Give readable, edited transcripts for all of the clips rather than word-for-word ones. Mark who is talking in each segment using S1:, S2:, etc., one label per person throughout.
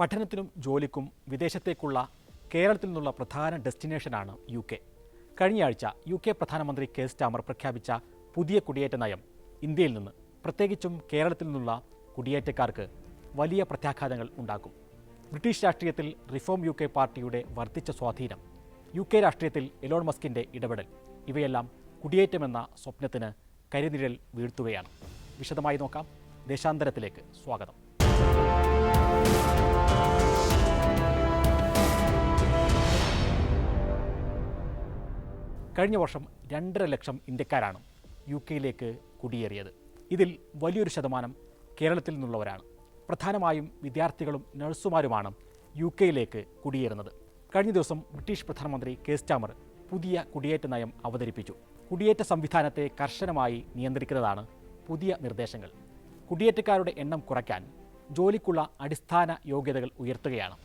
S1: പഠനത്തിനും ജോലിക്കും വിദേശത്തേക്കുള്ള കേരളത്തിൽ നിന്നുള്ള പ്രധാന ഡെസ്റ്റിനേഷനാണ് UK. കഴിഞ്ഞയാഴ്ച UK പ്രധാനമന്ത്രി കെയർ സ്റ്റാമർ പ്രഖ്യാപിച്ച പുതിയ കുടിയേറ്റ നയം ഇന്ത്യയിൽ നിന്ന്, പ്രത്യേകിച്ചും കേരളത്തിൽ നിന്നുള്ള കുടിയേറ്റക്കാർക്ക് വലിയ പ്രത്യാഘാതങ്ങൾ ഉണ്ടാക്കും. ബ്രിട്ടീഷ് രാഷ്ട്രീയത്തിൽ റിഫോം UK പാർട്ടിയുടെ വർദ്ധിച്ച സ്വാധീനം, UK രാഷ്ട്രീയത്തിൽ എലോൺ മസ്കിൻ്റെ ഇടപെടൽ, ഇവയെല്ലാം കുടിയേറ്റമെന്ന സ്വപ്നത്തിന് കരിനിഴൽ വീഴ്ത്തുകയാണ്. വിശദമായി നോക്കാം. ദേശാന്തരത്തിലേക്ക് സ്വാഗതം. കഴിഞ്ഞ വർഷം 2.5 ലക്ഷം ഇന്ത്യക്കാരാണ് UK കുടിയേറിയത്. ഇതിൽ വലിയൊരു ശതമാനം കേരളത്തിൽ നിന്നുള്ളവരാണ്. പ്രധാനമായും വിദ്യാർത്ഥികളും നഴ്സുമാരുമാണ് UK കുടിയേറുന്നത്. കഴിഞ്ഞ ദിവസം ബ്രിട്ടീഷ് പ്രധാനമന്ത്രി കെയർ സ്റ്റാമർ പുതിയ കുടിയേറ്റ നയം അവതരിപ്പിച്ചു. കുടിയേറ്റ സംവിധാനത്തെ കർശനമായി നിയന്ത്രിക്കുന്നതാണ് പുതിയ നിർദ്ദേശങ്ങൾ. കുടിയേറ്റക്കാരുടെ എണ്ണം കുറയ്ക്കാൻ ജോലിക്കുള്ള അടിസ്ഥാന യോഗ്യതകൾ ഉയർത്തുകയാണ്.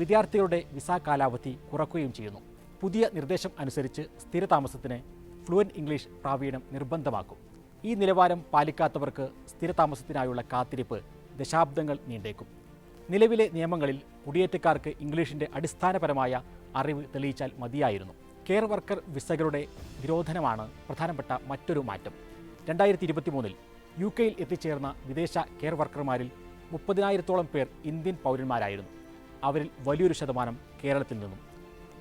S1: വിദ്യാർത്ഥികളുടെ വിസ കാലാവധി കുറയ്ക്കുകയും ചെയ്യുന്നു. പുതിയ നിർദ്ദേശം അനുസരിച്ച് സ്ഥിരതാമസത്തിന് ഫ്ലുവൻറ്റ് ഇംഗ്ലീഷ് പ്രാവീണ്യം നിർബന്ധമാക്കും. ഈ നിലവാരം പാലിക്കാത്തവർക്ക് സ്ഥിരതാമസത്തിനായുള്ള കാത്തിരിപ്പ് ദശാബ്ദങ്ങൾ നീണ്ടേക്കും. നിലവിലെ നിയമങ്ങളിൽ കുടിയേറ്റക്കാർക്ക് ഇംഗ്ലീഷിൻ്റെ അടിസ്ഥാനപരമായ അറിവ് തെളിയിച്ചാൽ മതിയായിരുന്നു. കെയർ വർക്കർ വിസകളുടെ നിരോധനമാണ് പ്രധാനപ്പെട്ട മറ്റൊരു മാറ്റം. 2023 UK എത്തിച്ചേർന്ന വിദേശ കെയർ വർക്കർമാരിൽ 30,000-ഓളം പേർ ഇന്ത്യൻ പൗരന്മാരായിരുന്നു. അവരിൽ വലിയൊരു ശതമാനം കേരളത്തിൽ നിന്നും.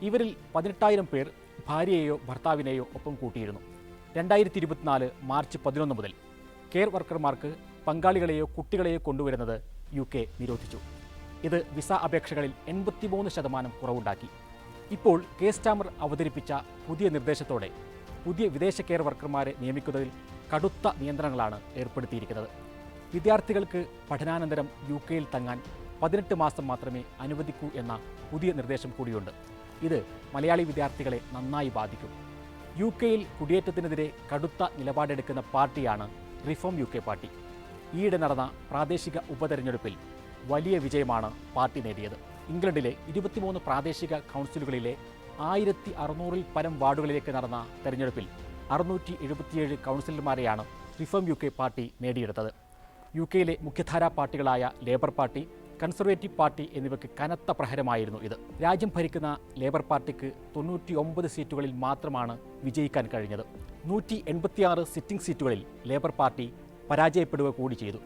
S1: ഇവരിൽ 18,000 പേർ ഭാര്യയെയോ ഭർത്താവിനെയോ ഒപ്പം കൂട്ടിയിരുന്നു. 2024 മാർച്ച് 11 മുതൽ കെയർ വർക്കർമാർക്ക് പങ്കാളികളെയോ കുട്ടികളെയോ കൊണ്ടുവരുന്നത് UK നിരോധിച്ചു. ഇത് വിസ അപേക്ഷകളിൽ 83% കുറവുണ്ടാക്കി. ഇപ്പോൾ കെയർ സ്റ്റാമർ അവതരിപ്പിച്ച പുതിയ നിർദ്ദേശത്തോടെ പുതിയ വിദേശ കെയർ വർക്കർമാരെ നിയമിക്കുന്നതിൽ കടുത്ത നിയന്ത്രണങ്ങളാണ് ഏർപ്പെടുത്തിയിരിക്കുന്നത്. വിദ്യാർത്ഥികൾക്ക് പഠനാനന്തരം UK തങ്ങാൻ 18 മാസം മാത്രമേ അനുവദിക്കൂ എന്ന പുതിയ നിർദ്ദേശം കൂടിയുണ്ട്. ഇത് മലയാളി വിദ്യാർത്ഥികളെ നന്നായി ബാധിക്കും. UK കുടിയേറ്റത്തിനെതിരെ കടുത്ത നിലപാടെടുക്കുന്ന പാർട്ടിയാണ് റിഫോം UK പാർട്ടി. ഈയിടെ നടന്ന പ്രാദേശിക ഉപതെരഞ്ഞെടുപ്പിൽ വലിയ വിജയമാണ് പാർട്ടി നേടിയത്. ഇംഗ്ലണ്ടിലെ 23 പ്രാദേശിക കൗൺസിലുകളിലെ 1600-ൽ പരം വാർഡുകളിലേക്ക് നടന്ന തെരഞ്ഞെടുപ്പിൽ 677 കൗൺസിലർമാരെയാണ് റിഫോം UK പാർട്ടി നേടിയെടുത്തത്. UK മുഖ്യധാരാ പാർട്ടികളായ ലേബർ പാർട്ടി, കൺസർവേറ്റീവ് പാർട്ടി എന്നിവയ്ക്ക് കനത്ത പ്രഹരമായിരുന്നു ഇത്. രാജ്യം ഭരിക്കുന്ന ലേബർ പാർട്ടിക്ക് 99 സീറ്റുകളിൽ മാത്രമാണ് വിജയിക്കാൻ കഴിഞ്ഞത്. 186 സിറ്റിംഗ് സീറ്റുകളിൽ ലേബർ പാർട്ടി പരാജയപ്പെടുക കൂടി ചെയ്തു.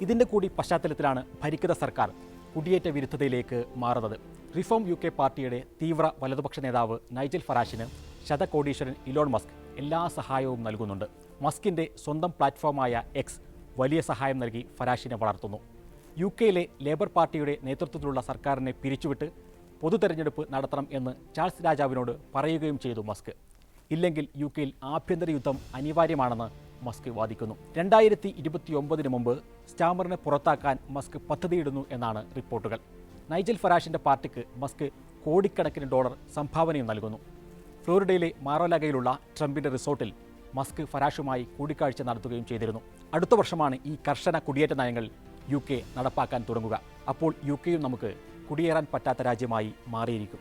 S1: ഇതിൻ്റെ കൂടി പശ്ചാത്തലത്തിലാണ് ഭരിക്കുന്ന സർക്കാർ കുടിയേറ്റ വിരുദ്ധതയിലേക്ക് മാറുന്നത്. റിഫോം UK പാർട്ടിയുടെ തീവ്ര വലതുപക്ഷ നേതാവ് നൈജൽ ഫറാഷിന് ശതകോടീശ്വരൻ ഇലോൺ മസ്ക് എല്ലാ സഹായവും നൽകുന്നുണ്ട്. മസ്കിൻ്റെ സ്വന്തം പ്ലാറ്റ്ഫോമായ X വലിയ സഹായം നൽകി ഫറാഷിനെ വളർത്തുന്നു. UK ലേബർ പാർട്ടിയുടെ നേതൃത്വത്തിലുള്ള സർക്കാരിനെ പിരിച്ചുവിട്ട് പൊതു തെരഞ്ഞെടുപ്പ് നടത്തണം എന്ന് ചാൾസ് രാജാവിനോട് പറയുകയും ചെയ്തു മസ്ക്. ഇല്ലെങ്കിൽ UK ആഭ്യന്തര യുദ്ധം അനിവാര്യമാണെന്ന് മസ്ക് വാദിക്കുന്നു. 2029 മുമ്പ് സ്റ്റാമറിനെ പുറത്താക്കാൻ മസ്ക് പദ്ധതിയിടുന്നു എന്നാണ് റിപ്പോർട്ടുകൾ. നൈജൽ ഫറാഷിൻ്റെ പാർട്ടിക്ക് മസ്ക് കോടിക്കണക്കിന് ഡോളർ സംഭാവനയും നൽകുന്നു. ഫ്ലോറിഡയിലെ മാറോലാഗയിലുള്ള ട്രംപിൻ്റെ റിസോർട്ടിൽ മസ്ക് ഫറാഷുമായി കൂടിക്കാഴ്ച നടത്തുകയും ചെയ്തിരുന്നു. അടുത്ത വർഷമാണ് ഈ കർശന കുടിയേറ്റ നയങ്ങൾ UK നടപ്പാക്കാൻ തുടങ്ങുക. അപ്പോൾ UK നമുക്ക് കുടിയേറാൻ പറ്റാത്ത രാജ്യമായി മാറിയിരിക്കും.